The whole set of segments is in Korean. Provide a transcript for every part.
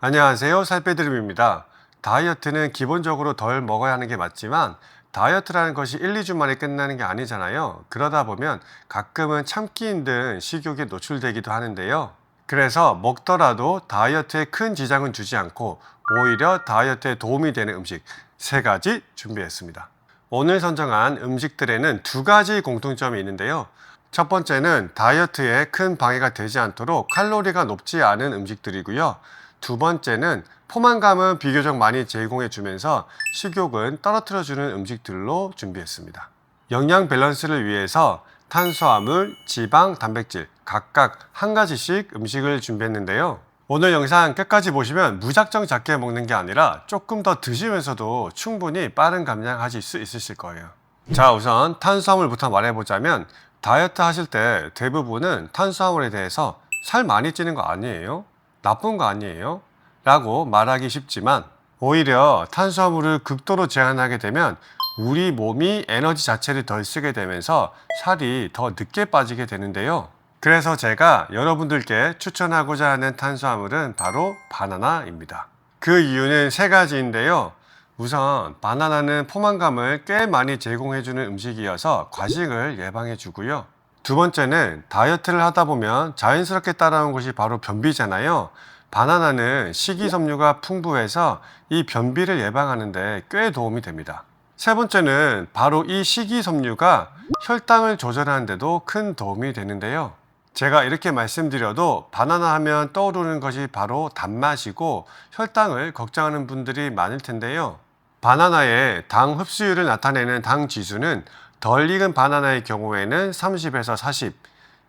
안녕하세요. 살빼드림입니다. 다이어트는 기본적으로 덜 먹어야 하는 게 맞지만 다이어트라는 것이 1, 2주 만에 끝나는 게 아니잖아요. 그러다 보면 가끔은 참기 힘든 식욕에 노출되기도 하는데요. 그래서 먹더라도 다이어트에 큰 지장은 주지 않고 오히려 다이어트에 도움이 되는 음식 3가지 준비했습니다. 오늘 선정한 음식들에는 2가지 공통점이 있는데요. 첫 번째는 다이어트에 큰 방해가 되지 않도록 칼로리가 높지 않은 음식들이고요. 두 번째는 포만감은 비교적 많이 제공해 주면서 식욕은 떨어뜨려 주는 음식들로 준비했습니다. 영양 밸런스를 위해서 탄수화물, 지방, 단백질 각각 한 가지씩 음식을 준비했는데요. 오늘 영상 끝까지 보시면 무작정 작게 먹는 게 아니라 조금 더 드시면서도 충분히 빠른 감량하실 수 있으실 거예요. 자, 우선 탄수화물부터 말해보자면 다이어트 하실 때 대부분은 탄수화물에 대해서 살 많이 찌는 거 아니에요? 나쁜 거 아니에요? 라고 말하기 쉽지만 오히려 탄수화물을 극도로 제한하게 되면 우리 몸이 에너지 자체를 덜 쓰게 되면서 살이 더 늦게 빠지게 되는데요. 그래서 제가 여러분들께 추천하고자 하는 탄수화물은 바로 바나나입니다. 그 이유는 3가지인데요. 우선 바나나는 포만감을 꽤 많이 제공해주는 음식이어서 과식을 예방해주고요. 두 번째는 다이어트를 하다 보면 자연스럽게 따라온 것이 바로 변비잖아요. 바나나는 식이섬유가 풍부해서 이 변비를 예방하는데 꽤 도움이 됩니다. 세 번째는 바로 이 식이섬유가 혈당을 조절하는 데도 큰 도움이 되는데요. 제가 이렇게 말씀드려도 바나나 하면 떠오르는 것이 바로 단맛이고 혈당을 걱정하는 분들이 많을 텐데요. 바나나의 당 흡수율을 나타내는 당 지수는 덜 익은 바나나의 경우에는 30에서 40,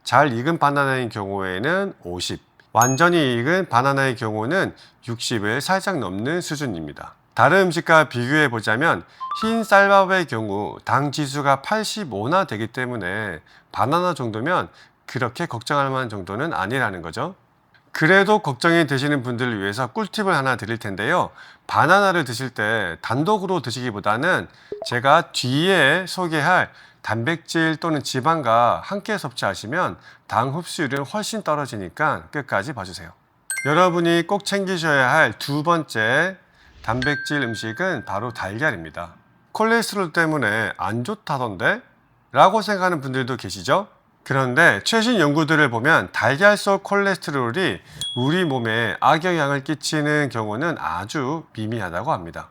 잘 익은 바나나의 경우에는 50, 완전히 익은 바나나의 경우는 60을 살짝 넘는 수준입니다. 다른 음식과 비교해 보자면 흰 쌀밥의 경우 당 지수가 85나 되기 때문에 바나나 정도면 그렇게 걱정할 만한 정도는 아니라는 거죠. 그래도 걱정이 되시는 분들을 위해서 꿀팁을 하나 드릴 텐데요. 바나나를 드실 때 단독으로 드시기보다는 제가 뒤에 소개할 단백질 또는 지방과 함께 섭취하시면 당 흡수율은 훨씬 떨어지니까 끝까지 봐주세요. 여러분이 꼭 챙기셔야 할 2번째 단백질 음식은 바로 달걀입니다. 콜레스테롤 때문에 안 좋다던데? 라고 생각하는 분들도 계시죠? 그런데 최신 연구들을 보면 달걀 속 콜레스테롤이 우리 몸에 악영향을 끼치는 경우는 아주 미미하다고 합니다.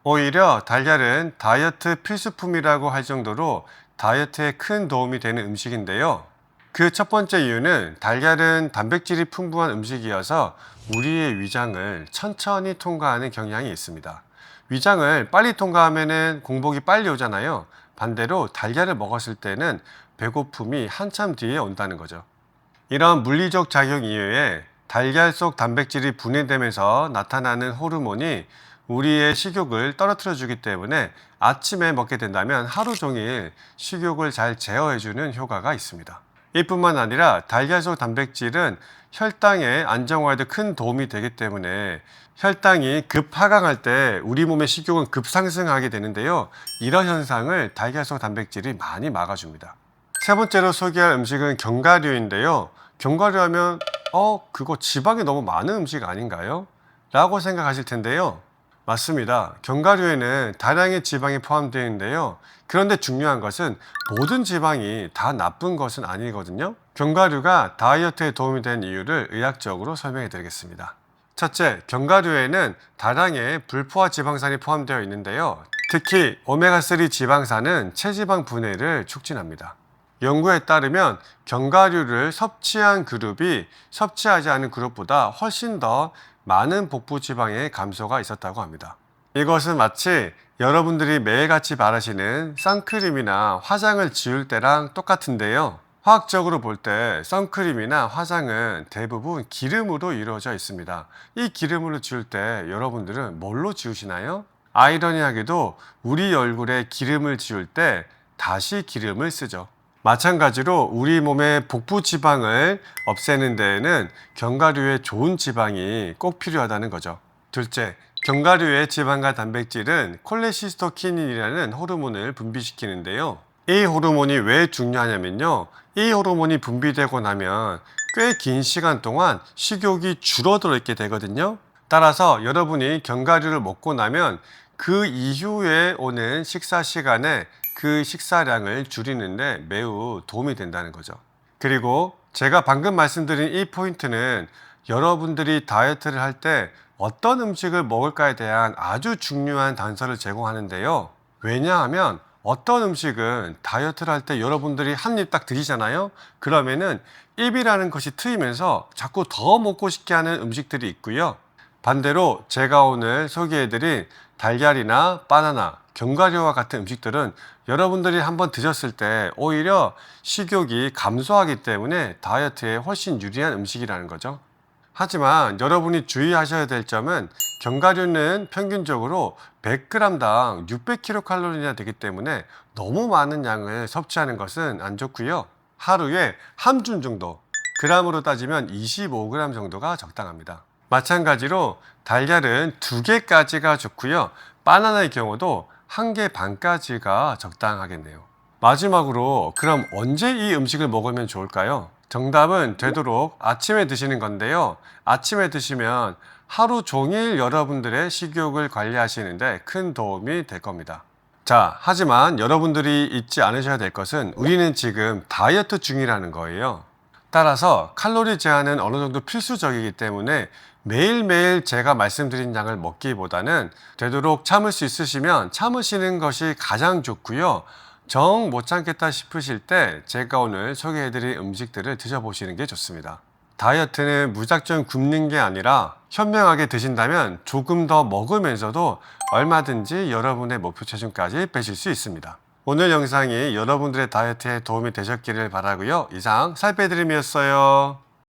오히려 달걀은 다이어트 필수품이라고 할 정도로 다이어트에 큰 도움이 되는 음식인데요. 그 첫 번째 이유는 달걀은 단백질이 풍부한 음식이어서 우리의 위장을 천천히 통과하는 경향이 있습니다. 위장을 빨리 통과하면 공복이 빨리 오잖아요. 반대로 달걀을 먹었을 때는 배고픔이 한참 뒤에 온다는 거죠. 이런 물리적 작용 이외에 달걀 속 단백질이 분해되면서 나타나는 호르몬이 우리의 식욕을 떨어뜨려 주기 때문에 아침에 먹게 된다면 하루 종일 식욕을 잘 제어해주는 효과가 있습니다. 이뿐만 아니라 달걀 속 단백질은 혈당의 안정화에도 큰 도움이 되기 때문에 혈당이 급하강할 때 우리 몸의 식욕은 급상승하게 되는데요. 이런 현상을 달걀 속 단백질이 많이 막아줍니다. 세 번째로 소개할 음식은 견과류인데요. 견과류 하면 그거 지방이 너무 많은 음식 아닌가요? 라고 생각하실 텐데요. 맞습니다. 견과류에는 다량의 지방이 포함되어 있는데요. 그런데 중요한 것은 모든 지방이 다 나쁜 것은 아니거든요. 견과류가 다이어트에 도움이 되는 이유를 의학적으로 설명해 드리겠습니다. 첫째, 견과류에는 다량의 불포화 지방산이 포함되어 있는데요. 특히 오메가3 지방산은 체지방 분해를 촉진합니다. 연구에 따르면 견과류를 섭취한 그룹이 섭취하지 않은 그룹보다 훨씬 더 많은 복부 지방의 감소가 있었다고 합니다. 이것은 마치 여러분들이 매일같이 바르시는 선크림이나 화장을 지울 때랑 똑같은데요. 화학적으로 볼 때 선크림이나 화장은 대부분 기름으로 이루어져 있습니다. 이 기름으로 지울 때 여러분들은 뭘로 지우시나요? 아이러니하게도 우리 얼굴에 기름을 지울 때 다시 기름을 쓰죠. 마찬가지로 우리 몸의 복부 지방을 없애는 데에는 견과류의 좋은 지방이 꼭 필요하다는 거죠. 둘째, 견과류의 지방과 단백질은 콜레시스토키닌이라는 호르몬을 분비시키는데요. 이 호르몬이 왜 중요하냐면요. 이 호르몬이 분비되고 나면 꽤 긴 시간 동안 식욕이 줄어들어 있게 되거든요. 따라서 여러분이 견과류를 먹고 나면 그 이후에 오는 식사 시간에 그 식사량을 줄이는데 매우 도움이 된다는 거죠. 그리고 제가 방금 말씀드린 이 포인트는 여러분들이 다이어트를 할 때 어떤 음식을 먹을까에 대한 아주 중요한 단서를 제공하는데요. 왜냐하면 어떤 음식은 다이어트를 할 때 여러분들이 한 입 딱 드시잖아요. 그러면은 입이라는 것이 트이면서 자꾸 더 먹고 싶게 하는 음식들이 있고요. 반대로 제가 오늘 소개해드린 달걀이나 바나나, 견과류와 같은 음식들은 여러분들이 한번 드셨을 때 오히려 식욕이 감소하기 때문에 다이어트에 훨씬 유리한 음식이라는 거죠. 하지만 여러분이 주의하셔야 될 점은 견과류는 평균적으로 100g당 600kcal나 되기 때문에 너무 많은 양을 섭취하는 것은 안 좋고요. 하루에 한 줌 정도, g으로 따지면 25g 정도가 적당합니다. 마찬가지로 달걀은 2개까지가 좋고요. 바나나의 경우도 1개 반까지가 적당하겠네요. 마지막으로 그럼 언제 이 음식을 먹으면 좋을까요? 정답은 되도록 아침에 드시는 건데요. 아침에 드시면 하루 종일 여러분들의 식욕을 관리하시는데 큰 도움이 될 겁니다. 자, 하지만 여러분들이 잊지 않으셔야 될 것은 우리는 지금 다이어트 중이라는 거예요. 따라서 칼로리 제한은 어느 정도 필수적이기 때문에 매일매일 제가 말씀드린 양을 먹기보다는 되도록 참을 수 있으시면 참으시는 것이 가장 좋고요. 정 못 참겠다 싶으실 때 제가 오늘 소개해드린 음식들을 드셔보시는 게 좋습니다. 다이어트는 무작정 굶는 게 아니라 현명하게 드신다면 조금 더 먹으면서도 얼마든지 여러분의 목표 체중까지 빼실 수 있습니다. 오늘 영상이 여러분들의 다이어트에 도움이 되셨기를 바라고요. 이상 살 빼드림이었어요.